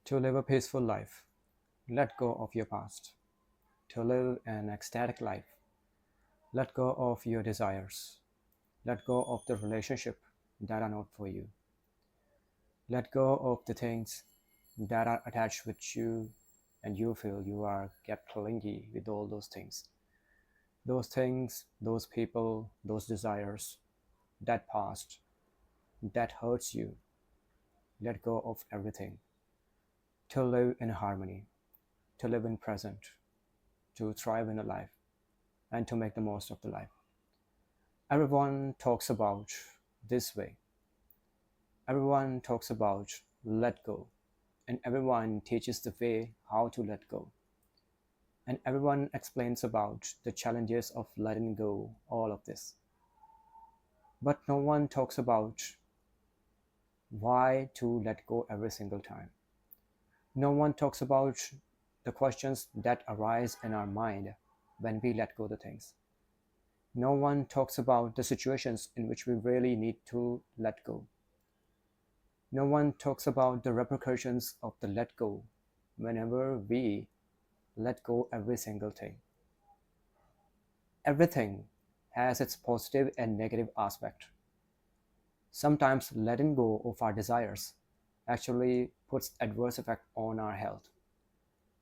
To live a peaceful life, let go of your past. To live an ecstatic life, let go of your desires. Let go of the relationship that are not for you. Let go of the things that are attached with you and you feel you are kept clingy with all those things. Those things, those people, those desires, that past, that hurts you. Let go of everything. To live in harmony, to live in present, to thrive in a life, and to make the most of the life. Everyone talks about this way. Everyone talks about let go, and everyone teaches the way how to let go. And everyone explains about the challenges of letting go, all of this. But no one talks about why to let go every single time. No one talks about the questions that arise in our mind when we let go the things. No one talks about the situations in which we really need to let go. No one talks about the repercussions of the let go whenever we let go every single thing. Everything has its positive and negative aspect. Sometimes letting go of our desires actually puts adverse effect on our health.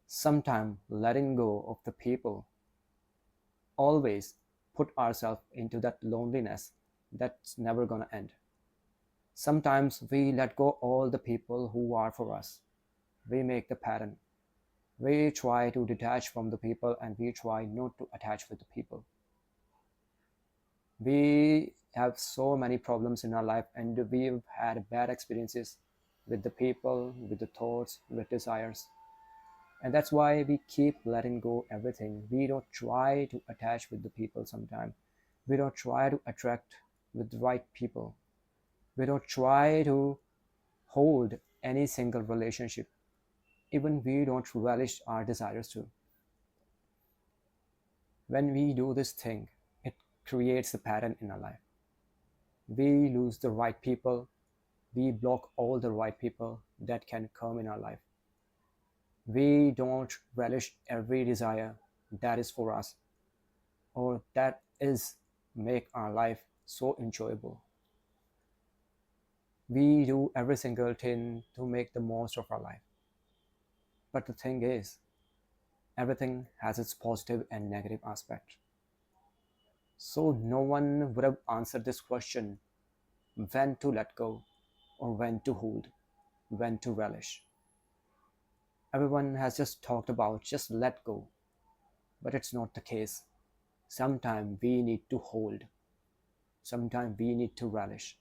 Sometimes letting go of the people always put ourselves into that loneliness that's never gonna end. Sometimes we let go all the people who are for us. We make the pattern. We try to detach from the people and we try not to attach with the people. We have so many problems in our life and we've had bad experiences with the people, with the thoughts, with desires. And that's why we keep letting go everything. We don't try to attach with the people sometimes. We don't try to attract with the right people. We don't try to hold any single relationship. Even we don't relish our desires too. When we do this thing, it creates a pattern in our life. We lose the right people. We block all the right people that can come in our life. We don't relish every desire that is for us or that is make our life so enjoyable. We do every single thing to make the most of our life. But the thing is, everything has its positive and negative aspect. So no one would have answered this question when to let go or when to hold, when to relish. Everyone has just talked about just let go, but it's not the case. Sometimes we need to hold, sometimes we need to relish,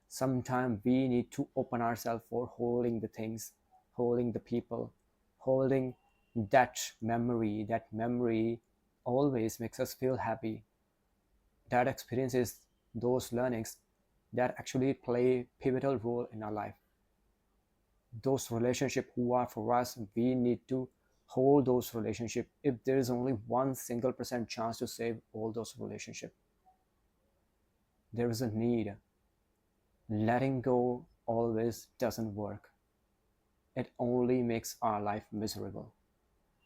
sometimes we need to open ourselves for holding the things, holding the people, holding that memory. That memory always makes us feel happy. That experiences, those learnings that actually play pivotal role in our life. Those relationships who are for us, we need to hold those relationships. If there is only 1 single % chance to save all those relationships, there is a need. Letting go always doesn't work. It only makes our life miserable.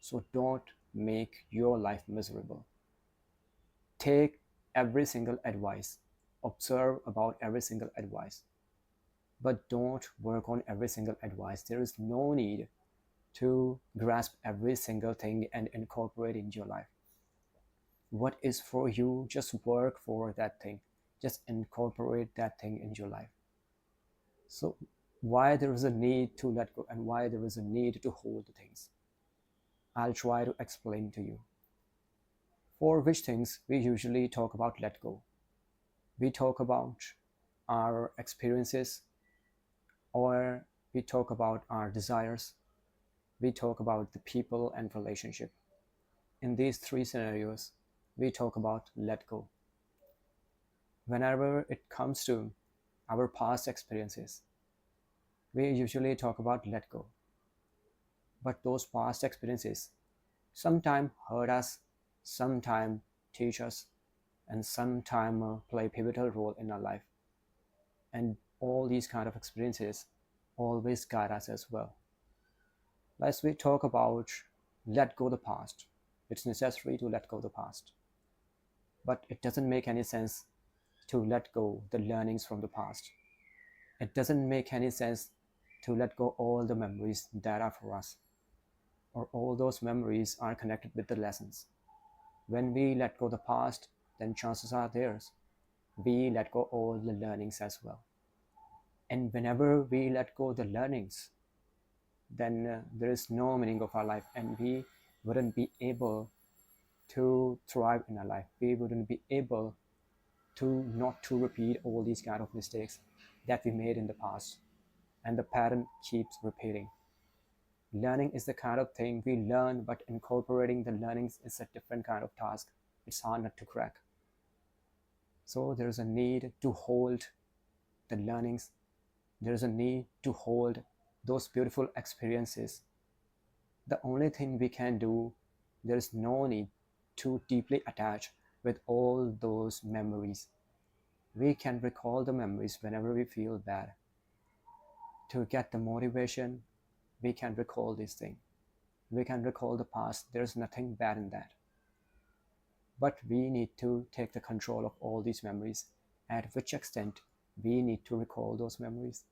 So don't make your life miserable. Take every single advice, observe about every single advice, but don't work on every single advice. There is no need to grasp every single thing and incorporate into your life. What is for you, just work for that thing. Just incorporate that thing into your life. So why there is a need to let go and why there is a need to hold the things, I'll try to explain to you. For which things we usually talk about let go? We talk about our experiences, or we talk about our desires, we talk about the people and relationship. In these three scenarios, we talk about let go. Whenever it comes to our past experiences, we usually talk about let go. But those past experiences sometimes hurt us, sometimes teach us, and sometimes play a pivotal role in our life. And all these kind of experiences always guide us as well. Let's we talk about let go the past. It's necessary to let go the past, but it doesn't make any sense to let go the learnings from the past. It doesn't make any sense to let go all the memories that are for us, or all those memories are connected with the lessons. When we let go the past, then chances are theirs. We let go all the learnings as well. And whenever we let go the learnings, then there is no meaning of our life, and we wouldn't be able to thrive in our life. We wouldn't be able to not to repeat all these kind of mistakes that we made in the past, and the pattern keeps repeating. Learning is the kind of thing we learn, but incorporating the learnings is a different kind of task. It's hard not to crack. So there's a need to hold the learnings. There's a need to hold those beautiful experiences. The only thing we can do, there is no need to deeply attach with all those memories. We can recall the memories whenever we feel bad. To get the motivation, we can recall this thing. We can recall the past. There's nothing bad in that. But we need to take the control of all these memories. At which extent we need to recall those memories,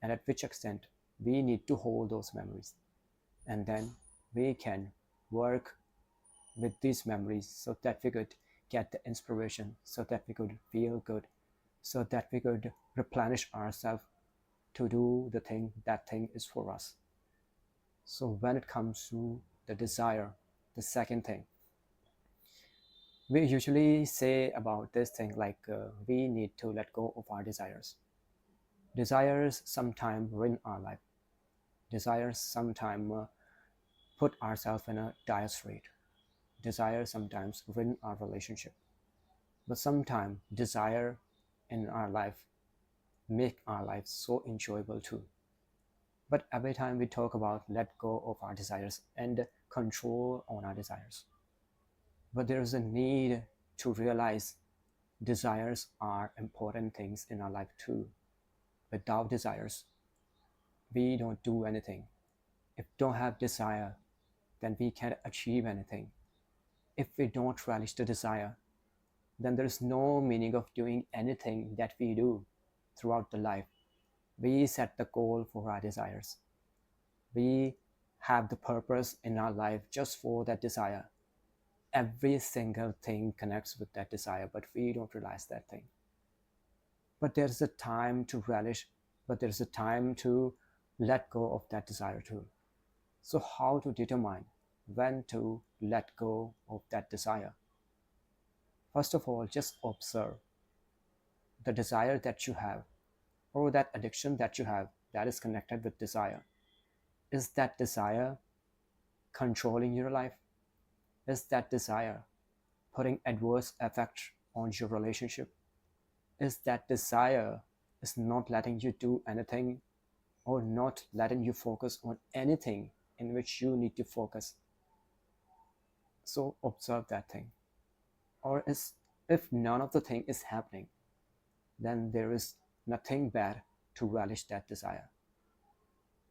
and at which extent we need to hold those memories. And then we can work with these memories so that we could get the inspiration, so that we could feel good, so that we could replenish ourselves to do the thing that thing is for us. So when it comes to the desire, the second thing, we usually say about this thing like we need to let go of our desires. Desires sometimes ruin our life. Desires sometimes put ourselves in a dire strait. Desire sometimes ruin our relationship. But sometimes desire in our life make our life so enjoyable too. But every time we talk about let go of our desires and control on our desires, but there is a need to realize desires are important things in our life too. Without desires, we don't do anything. If we don't have desire, then we can't achieve anything. If we don't relish the desire, then there is no meaning of doing anything that we do throughout the life. We set the goal for our desires. We have the purpose in our life just for that desire. Every single thing connects with that desire, but we don't realize that thing. But there's a time to relish, but there's a time to let go of that desire too. So, how to determine when to let go of that desire? First of all, just observe the desire that you have, or that addiction that you have that is connected with desire. Is that desire controlling your life? Is that desire putting adverse effect on your relationship? Is that desire is not letting you do anything, or not letting you focus on anything in which you need to focus? So observe that thing. Or is if none of the thing is happening, then there is nothing bad to relish that desire.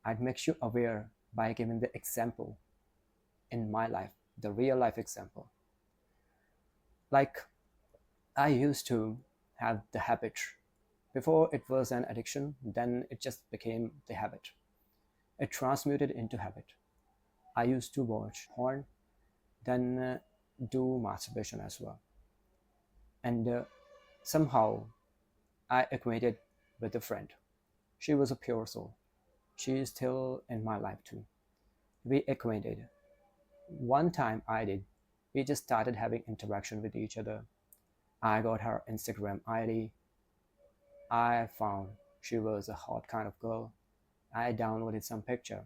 I'd make you aware by giving the example in my life, the real life example. Like, I used to have the habit. Before it was an addiction, then it just became the habit. It transmuted into habit. I used to watch porn, then do masturbation as well. And somehow I acquainted with a friend. She was a pure soul. She is still in my life too. We acquainted. One time I did. We just started having interaction with each other. I got her Instagram ID. I found she was a hot kind of girl. I downloaded some picture.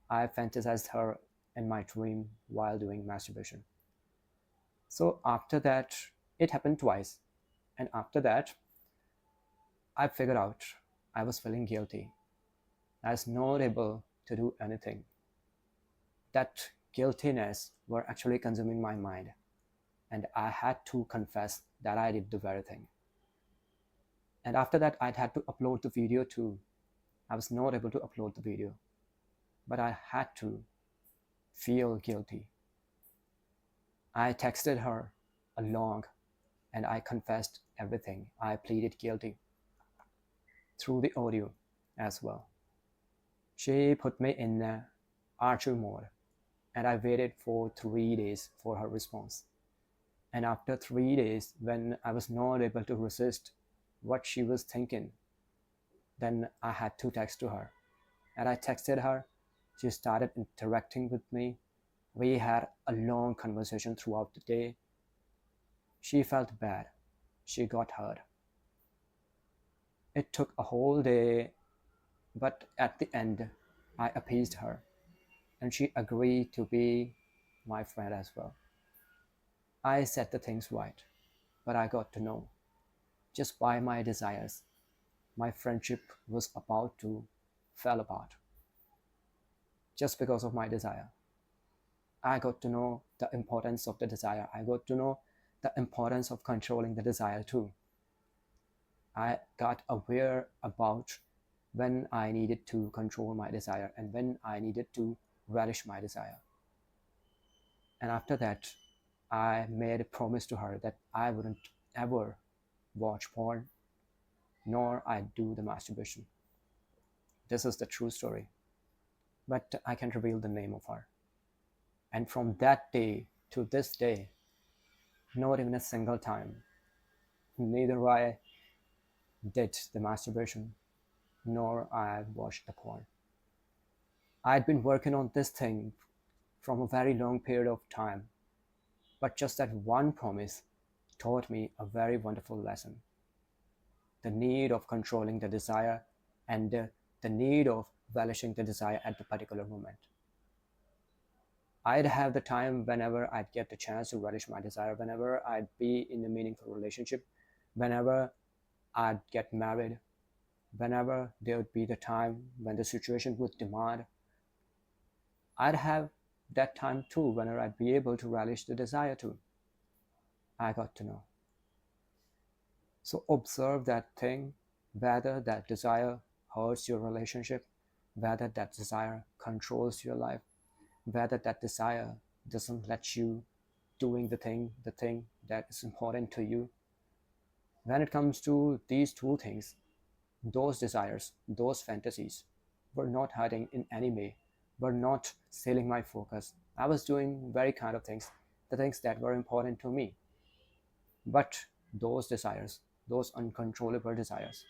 I fantasized her in my dream while doing masturbation. So after that, it happened twice. And after that, I figured out I was feeling guilty. I was not able to do anything. That guiltiness were actually consuming my mind. And I had to confess that I did the very thing. And after that, I'd had to upload the video too. I was not able to upload the video. but I had to feel guilty. I texted her along and I confessed everything. I pleaded guilty through the audio as well. She put me in archive mode and I waited for 3 days for her response. And after 3 days, when I was not able to resist what she was thinking, then I had to text to her. And I texted her. She started interacting with me. We had a long conversation throughout the day. She felt bad. She got hurt. It took a whole day, but at the end, I appeased her and she agreed to be my friend as well. I set the things right, but I got to know just by my desires, my friendship was about to fall apart just because of my desire. I got to know the importance of the desire. I got to know the importance of controlling the desire too. I got aware about when I needed to control my desire and when I needed to relish my desire. And after that, I made a promise to her that I wouldn't ever watch porn nor I do the masturbation. This is the true story. But I can reveal the name of her. And from that day to this day, not even a single time, neither I did the masturbation nor I watched the porn. I'd been working on this thing from a very long period of time, but just that one promise taught me a very wonderful lesson: the need of controlling the desire and the need of relishing the desire at the particular moment. I'd have the time whenever I'd get the chance to relish my desire, whenever I'd be in a meaningful relationship, whenever I'd get married, whenever there would be the time when the situation would demand, I'd have that time too, whenever I'd be able to relish the desire too. I got to know. So observe that thing, whether that desire hurts your relationship, whether that desire controls your life, whether that desire doesn't let you doing the thing that is important to you. When it comes to these two things, those desires, those fantasies were not hurting in any way, were not stealing my focus. I was doing very kind of things, the things that were important to me. But those desires, those uncontrollable desires,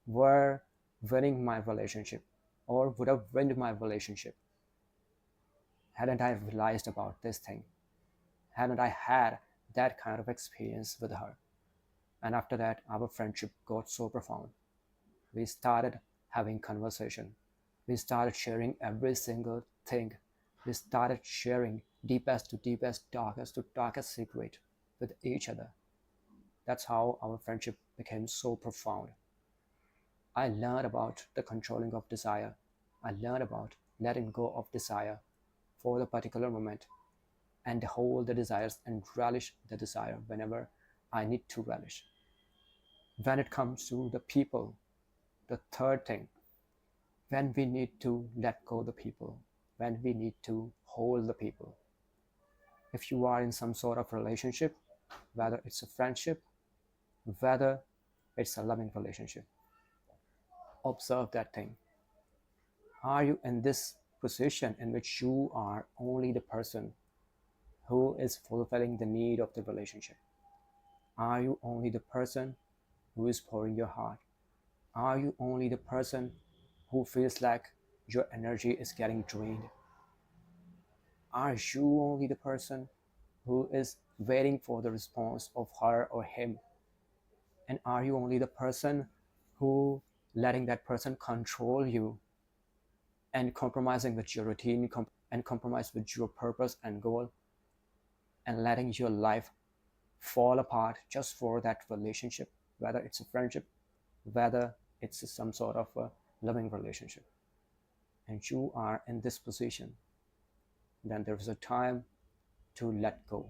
were winning my relationship or would have ruined my relationship hadn't I realized about this thing, hadn't I had that kind of experience with her. And after that, our friendship got so profound. We started having conversation. We started sharing every single thing. We started sharing deepest to deepest, darkest to darkest secret with each other. That's how our friendship became so profound. I learned about the controlling of desire. I learned about letting go of desire for the particular moment and hold the desires and relish the desire whenever I need to relish. When it comes to the people, the third thing, when we need to let go the people, when we need to hold the people. If you are in some sort of relationship, whether it's a friendship, whether it's a loving relationship, observe that thing. Are you in this position in which you are only the person who is fulfilling the need of the relationship? Are you only the person who is pouring your heart? Are you only the person who feels like your energy is getting drained? Are you only the person who is waiting for the response of her or him? And are you only the person who letting that person control you and compromising with your routine and compromise with your purpose and goal and letting your life fall apart just for that relationship, whether it's a friendship, whether it's some sort of a loving relationship, and you are in this position, then there's a time to let go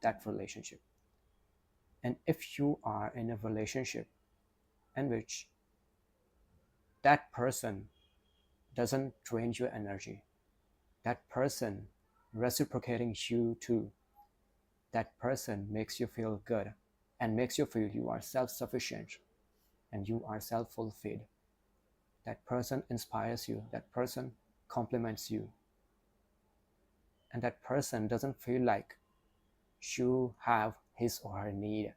that relationship. And if you are in a relationship in which that person doesn't drain your energy. That person reciprocating you too. That person makes you feel good and makes you feel you are self sufficient and you are self fulfilled. That person inspires you. That person compliments you. And that person doesn't feel like you have his or her need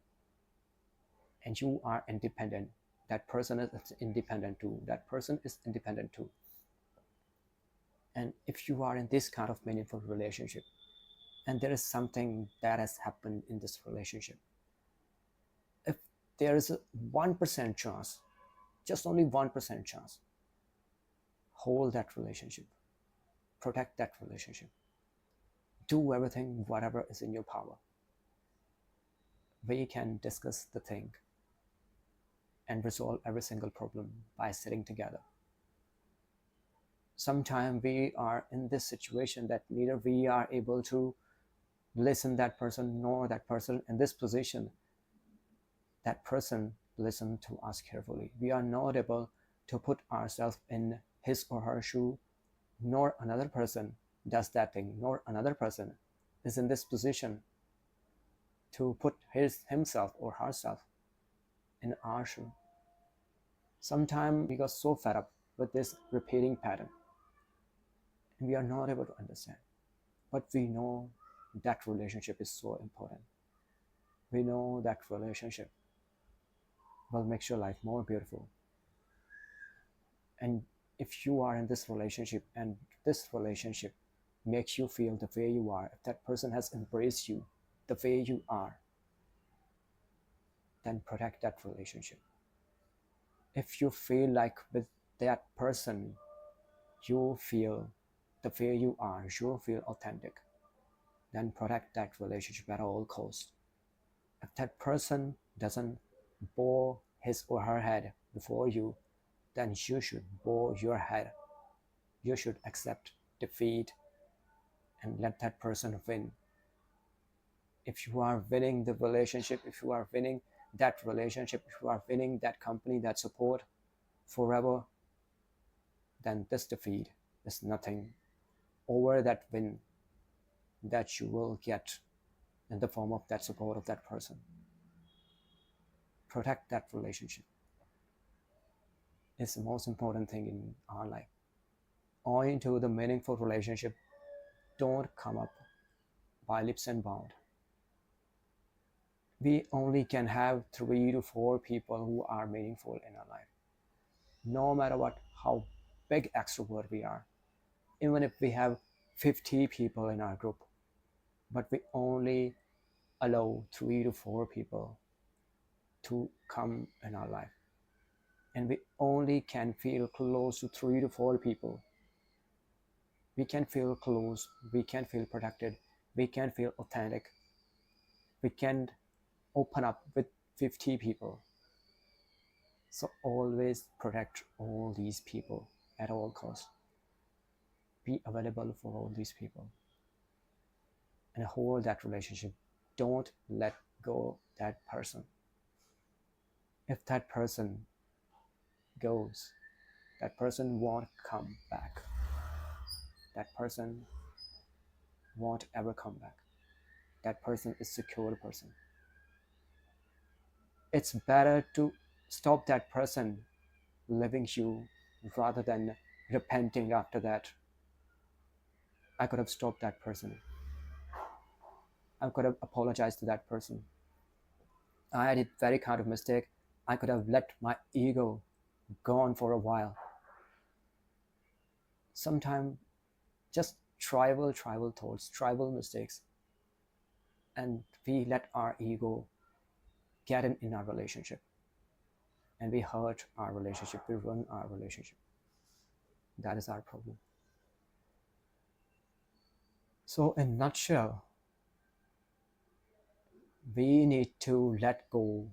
and you are independent. That person is independent too. That person is independent too. And if you are in this kind of meaningful relationship, and there is something that has happened in this relationship, if there is a 1% chance, just only 1% chance, hold that relationship, protect that relationship, do everything, whatever is in your power. We can discuss the thing and resolve every single problem by sitting together. Sometimes we are in this situation that neither we are able to listen that person nor that person in this position. That person listen to us carefully. We are not able to put ourselves in his or her shoe, nor another person does that thing, nor another person is in this position to put himself or herself in our shoe. Sometimes we got so fed up with this repeating pattern and we are not able to understand. But we know that relationship is so important. We know that relationship will make your life more beautiful. And if you are in this relationship and this relationship makes you feel the way you are, if that person has embraced you the way you are, then protect that relationship. If you feel like with that person you feel the way you are, you feel authentic, then protect that relationship at all costs. If that person doesn't bow his or her head before you, then you should bow your head. You should accept defeat and let that person win. If you are winning the relationship, if you are winning that relationship, if you are winning that company, that support forever, then this defeat is nothing over that win that you will get in the form of that support of that person. Protect that relationship. It's the most important thing in our life. Owing to the meaningful relationship don't come up by leaps and bounds. We only can have 3 to 4 people who are meaningful in our life. No matter what, how big extrovert we are, even if we have 50 people in our group, but we only allow 3 to 4 people to come in our life. And we only can feel close to 3 to 4 people. We can feel close, we can feel protected, we can feel authentic, we can open up with 50 people. So always protect all these people at all costs. Be available for all these people and hold that relationship. Don't let go that person. If that person goes, that person won't come back. That person won't ever come back. That person is a secure person. It's better to stop that person leaving you rather than repenting after that. I could have stopped that person. I could have apologized to that person. I did very kind of mistake. I could have let my ego go on for a while. Sometimes just tribal thoughts, tribal mistakes, and we let our ego get in our relationship. And we hurt our relationship, we ruin our relationship. That is our problem. So in nutshell, we need to let go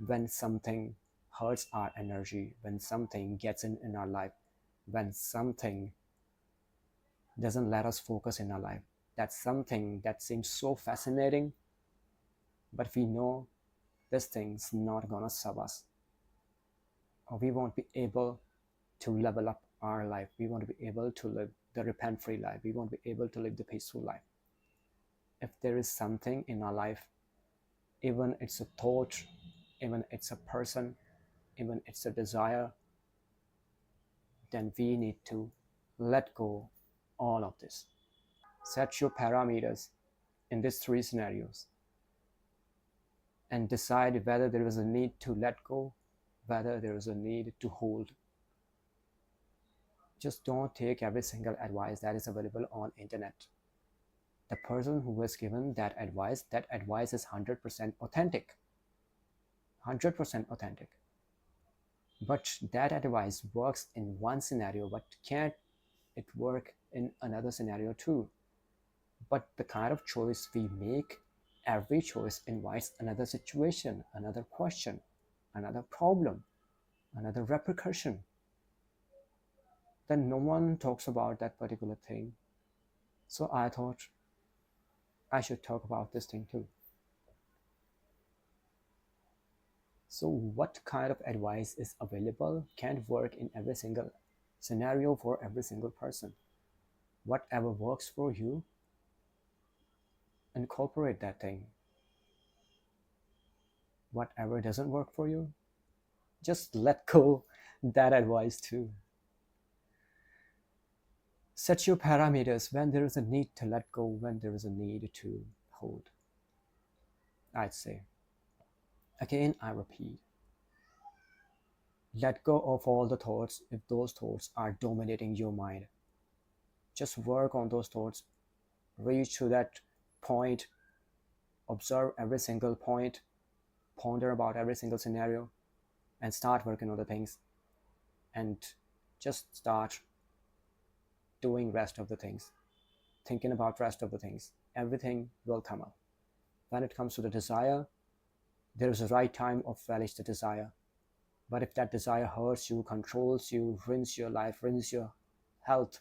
when something hurts our energy, when something gets in our life, when something doesn't let us focus in our life. That's something that seems so fascinating, but we know this thing's not gonna serve us, or we won't be able to level up our life. We want to be able to live the repent free life. We want to be able to live the peaceful life. If there is something in our life, even it's a thought, even it's a person, even it's a desire, then we need to let go all of this. Set your parameters in these three scenarios and decide whether there is a need to let go, whether there is a need to hold. Just don't take every single advice that is available on internet. The person who has given that advice is 100% authentic. 100% authentic. But that advice works in one scenario, but can't it work in another scenario too? But the kind of choice we make, every choice invites another situation, another question, another problem, another repercussion. Then no one talks about that particular thing. So I thought I should talk about this thing too. So what kind of advice is available can't work in every single scenario for every single person. Whatever works for you, incorporate that thing. Whatever doesn't work for you, just let go that advice too. Set your parameters when there is a need to let go, when there is a need to hold. I'd say. Again, I repeat. Let go of all the thoughts if those thoughts are dominating your mind. Just work on those thoughts. Reach to that point. Observe every single point. Ponder about every single scenario. And start working on the things. And just start doing rest of the things. Thinking about rest of the things. Everything will come up. When it comes to the desire, there is a right time of relish the desire. But if that desire hurts you, controls you, ruins your life, ruins your health,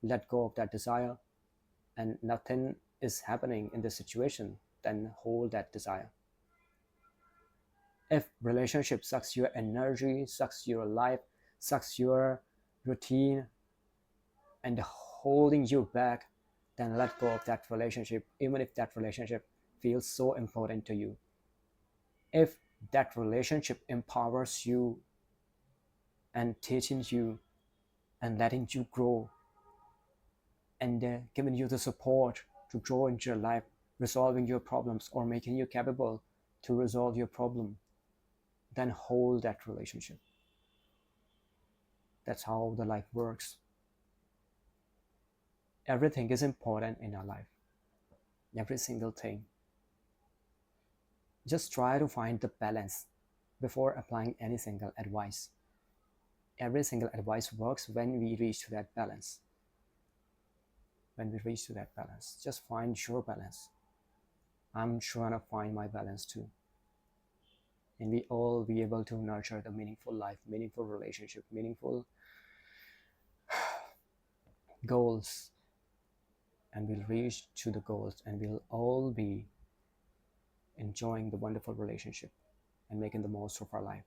let go of that desire and nothing is happening in this situation, then hold that desire. If relationship sucks your energy, sucks your life, sucks your routine, and holding you back, then let go of that relationship, even if that relationship feels so important to you. If that relationship empowers you and teaching you and letting you grow and giving you the support to grow into your life, resolving your problems or making you capable to resolve your problem, then hold that relationship. That's how the life works. Everything is important in our life. Every single thing. Just try to find the balance before applying any single advice. Every single advice works when we reach to that balance. When we reach to that balance, just find your balance. I'm trying to find my balance too. And we all be able to nurture the meaningful life, meaningful relationship, meaningful goals. And we'll reach to the goals and we'll all be enjoying the wonderful relationship and making the most of our life.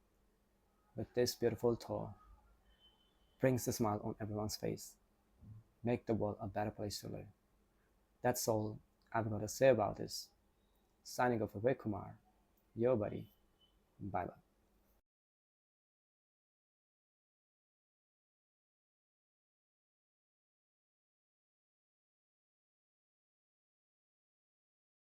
With this beautiful thought, brings a smile on everyone's face. Make the world a better place to live. That's all I've got to say about this. Signing off, Vivek Kumar, your buddy. Bye bye.